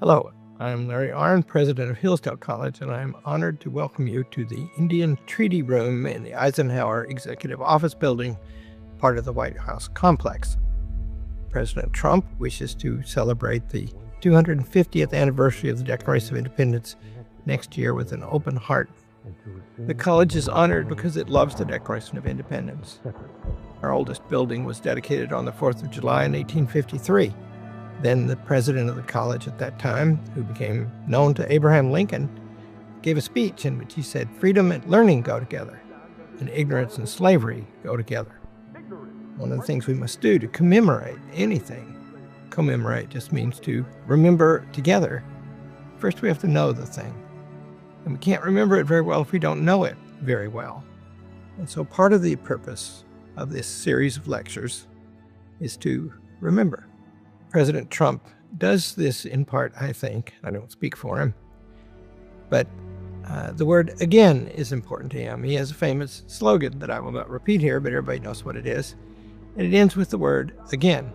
Hello, I'm Larry Arnn, president of Hillsdale College, and I'm honored to welcome you to the Indian Treaty Room in the Eisenhower Executive Office Building, part of the White House complex. President Trump wishes to celebrate the 250th anniversary of the Declaration of Independence next year with an open heart. The college is honored because it loves the Declaration of Independence. Our oldest building was dedicated on the 4th of July in 1853. Then the president of the college at that time, who became known to Abraham Lincoln, gave a speech in which he said, "Freedom and learning go together, and ignorance and slavery go together." One of the things we must do to commemorate anything, commemorate just means to remember together. First, we have to know the thing. And we can't remember it very well if we don't know it very well. And so part of the purpose of this series of lectures is to remember. President Trump does this in part, I think. I don't speak for him. But the word again is important to him. He has a famous slogan that I will not repeat here, but everybody knows what it is. And it ends with the word again.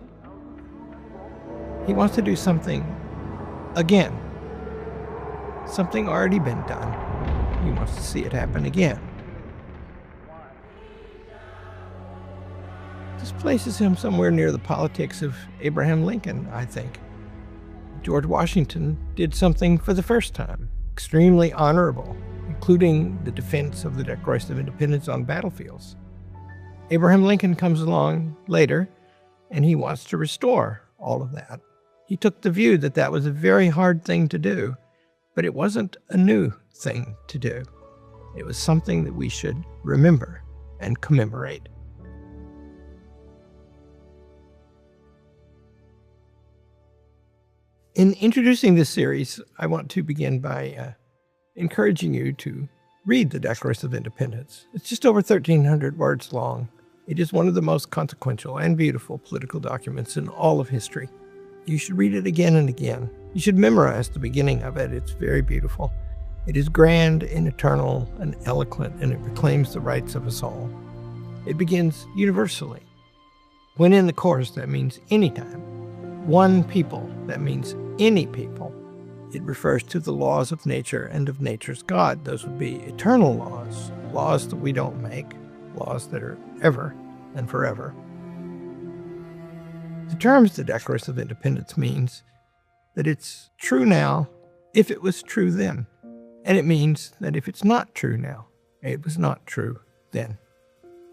He wants to do something again. Something already been done. He wants to see it happen again. This places him somewhere near the politics of Abraham Lincoln, I think. George Washington did something for the first time, extremely honorable, including the defense of the Declaration of Independence on battlefields. Abraham Lincoln comes along later, and he wants to restore all of that. He took the view that that was a very hard thing to do, but it wasn't a new thing to do. It was something that we should remember and commemorate. In introducing this series, I want to begin by encouraging you to read the Declaration of Independence. It's just over 1,300 words long. It is one of the most consequential and beautiful political documents in all of history. You should read it again and again. You should memorize the beginning of it. It's very beautiful. It is grand and eternal and eloquent, and it proclaims the rights of us all. It begins universally. When in the course, that means anytime. One people, that means any people. It refers to the laws of nature and of nature's God. Those would be eternal laws, laws that we don't make, laws that are ever and forever. The terms the Declaration of Independence means that it's true now if it was true then. And it means that if it's not true now, it was not true then.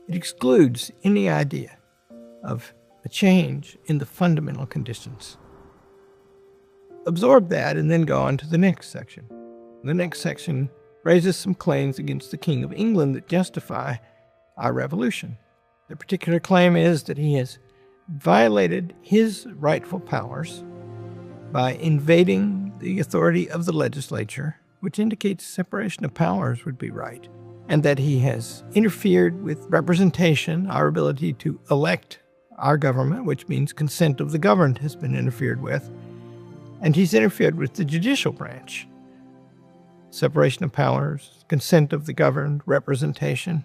It excludes any idea of a change in the fundamental conditions. Absorb that and then go on to the next section. The next section raises some claims against the King of England that justify our revolution. The particular claim is that he has violated his rightful powers by invading the authority of the legislature, which indicates separation of powers would be right, and that he has interfered with representation, our ability to elect our government, which means consent of the governed has been interfered with, and he's interfered with the judicial branch. Separation of powers, consent of the governed, representation.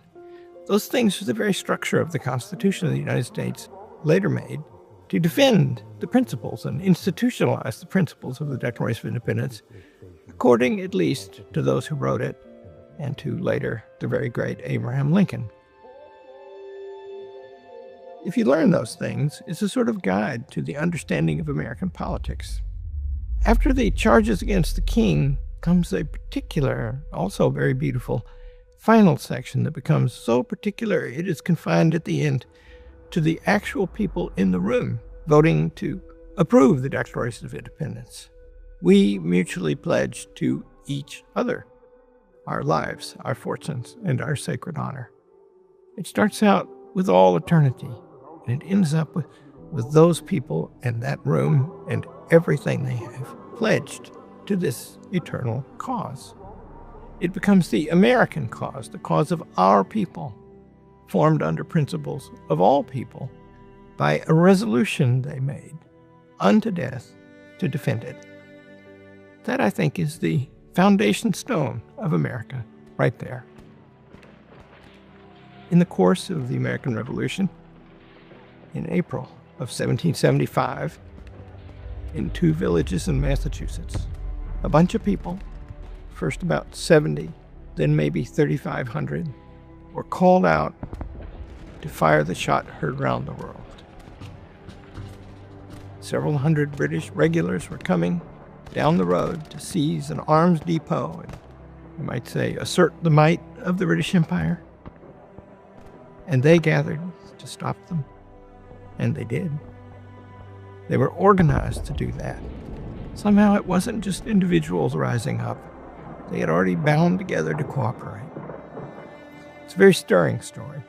Those things are the very structure of the Constitution of the United States, later made to defend the principles and institutionalize the principles of the Declaration of Independence, according at least to those who wrote it, and to later the very great Abraham Lincoln. If you learn those things, it's a sort of guide to the understanding of American politics. After the charges against the king comes a particular, also very beautiful, final section that becomes so particular it is confined at the end to the actual people in the room voting to approve the Declaration of Independence. We mutually pledge to each other our lives, our fortunes, and our sacred honor. It starts out with all eternity, and it ends up with those people and that room and everything they have pledged to this eternal cause. It becomes the American cause, the cause of our people, formed under principles of all people by a resolution they made unto death to defend it. That, I think, is the foundation stone of America right there. In the course of the American Revolution, in April of 1775, in 2 villages in Massachusetts. A bunch of people, first about 70, then maybe 3,500, were called out to fire the shot heard round the world. Several hundred British regulars were coming down the road to seize an arms depot and, you might say, assert the might of the British Empire. And they gathered to stop them. And they did. They were organized to do that. Somehow it wasn't just individuals rising up. They had already bound together to cooperate. It's a very stirring story.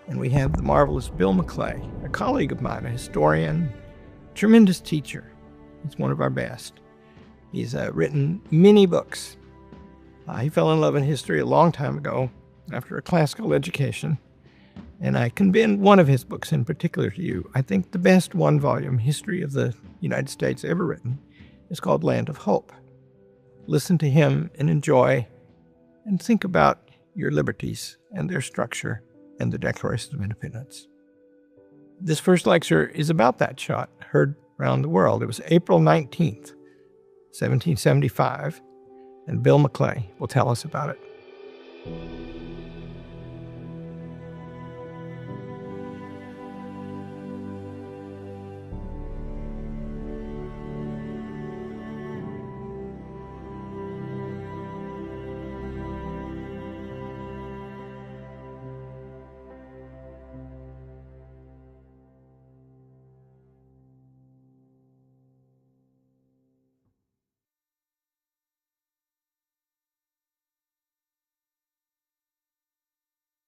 And we have the marvelous Bill McClay, a colleague of mine, a historian, tremendous teacher. He's one of our best. He's written many books. He fell in love in history a long time ago after a classical education. And I commend one of his books in particular to you. I think the best one-volume history of the United States ever written is called Land of Hope. Listen to him and enjoy and think about your liberties and their structure and the Declaration of Independence. This first lecture is about that shot heard around the world. It was April 19th, 1775, and Bill McClay will tell us about it.